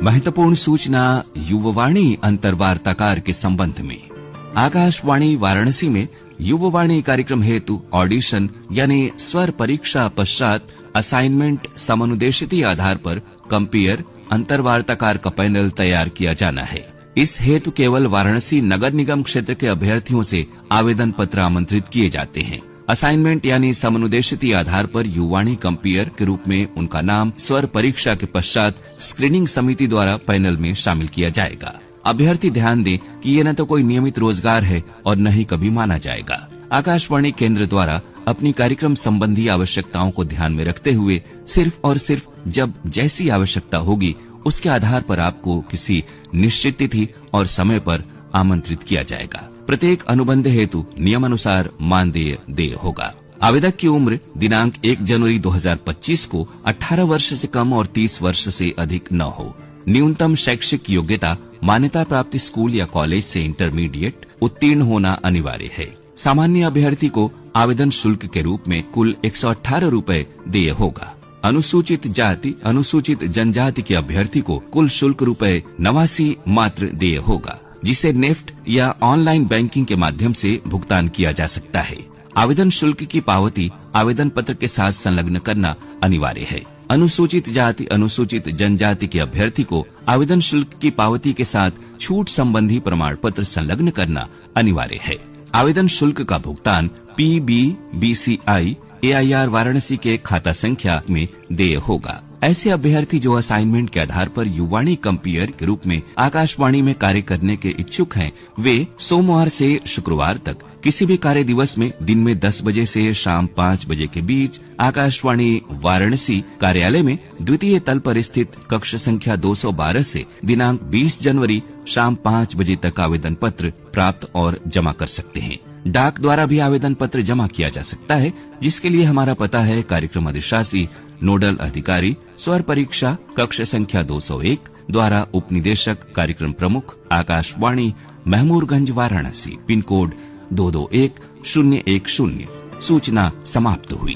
महत्वपूर्ण सूचना युववाणी अंतर्वार्ताकार के संबंध में। आकाशवाणी वाराणसी में युववाणी कार्यक्रम हेतु ऑडिशन यानी स्वर परीक्षा पश्चात असाइनमेंट समनुदेशित आधार पर कंपेयर अंतर्वार्ताकार का पैनल तैयार किया जाना है। इस हेतु केवल वाराणसी नगर निगम क्षेत्र के अभ्यर्थियों से आवेदन पत्र आमंत्रित किए जाते हैं। असाइनमेंट यानी समनुदेशित आधार पर युववाणी कंपेयर के रूप में उनका नाम स्वर परीक्षा के पश्चात स्क्रीनिंग समिति द्वारा पैनल में शामिल किया जाएगा। अभ्यर्थी ध्यान दें कि ये न तो कोई नियमित रोजगार है और न ही कभी माना जाएगा। आकाशवाणी केंद्र द्वारा अपनी कार्यक्रम संबंधी आवश्यकताओं को ध्यान में रखते हुए सिर्फ और सिर्फ जब जैसी आवश्यकता होगी उसके आधार पर आपको किसी निश्चित तिथि और समय पर आमंत्रित किया जाएगा। प्रत्येक अनुबंध हेतु नियमानुसार मानदेय देय होगा। आवेदक की उम्र दिनांक 1 जनवरी 2025 को 18 वर्ष से कम और 30 वर्ष से अधिक न हो। न्यूनतम शैक्षिक योग्यता मान्यता प्राप्त स्कूल या कॉलेज से इंटरमीडिएट उत्तीर्ण होना अनिवार्य है। सामान्य अभ्यर्थी को आवेदन शुल्क के रूप में कुल 118 रूपए देय होगा। अनुसूचित जाति अनुसूचित जनजाति के अभ्यर्थी को कुल शुल्क रूपए 89 मात्र देय होगा, जिसे नेफ्ट या ऑनलाइन बैंकिंग के माध्यम से भुगतान किया जा सकता है। आवेदन शुल्क की पावती आवेदन पत्र के साथ संलग्न करना अनिवार्य है। अनुसूचित जाति अनुसूचित जनजाति के अभ्यर्थी को आवेदन शुल्क की पावती के साथ छूट संबंधी प्रमाण पत्र संलग्न करना अनिवार्य है। आवेदन शुल्क का भुगतान PBBCI AIR वाराणसी के खाता संख्या में देय होगा। ऐसे अभ्यर्थी जो असाइनमेंट के आधार पर युववाणी कंपेयर के रूप में आकाशवाणी में कार्य करने के इच्छुक हैं, वे सोमवार से शुक्रवार तक किसी भी कार्य दिवस में दिन में 10 बजे से शाम 5 बजे के बीच आकाशवाणी वाराणसी कार्यालय में द्वितीय तल पर स्थित कक्ष संख्या 212 से दिनांक 20 जनवरी शाम 5 बजे तक आवेदन पत्र प्राप्त और जमा कर सकते हैं। डाक द्वारा भी आवेदन पत्र जमा किया जा सकता है, जिसके लिए हमारा पता है कार्यक्रम अधिशासी नोडल अधिकारी स्वर परीक्षा कक्ष संख्या 201 द्वारा उप निदेशक कार्यक्रम प्रमुख आकाशवाणी महमूरगंज वाराणसी पिन कोड 221010। सूचना समाप्त हुई।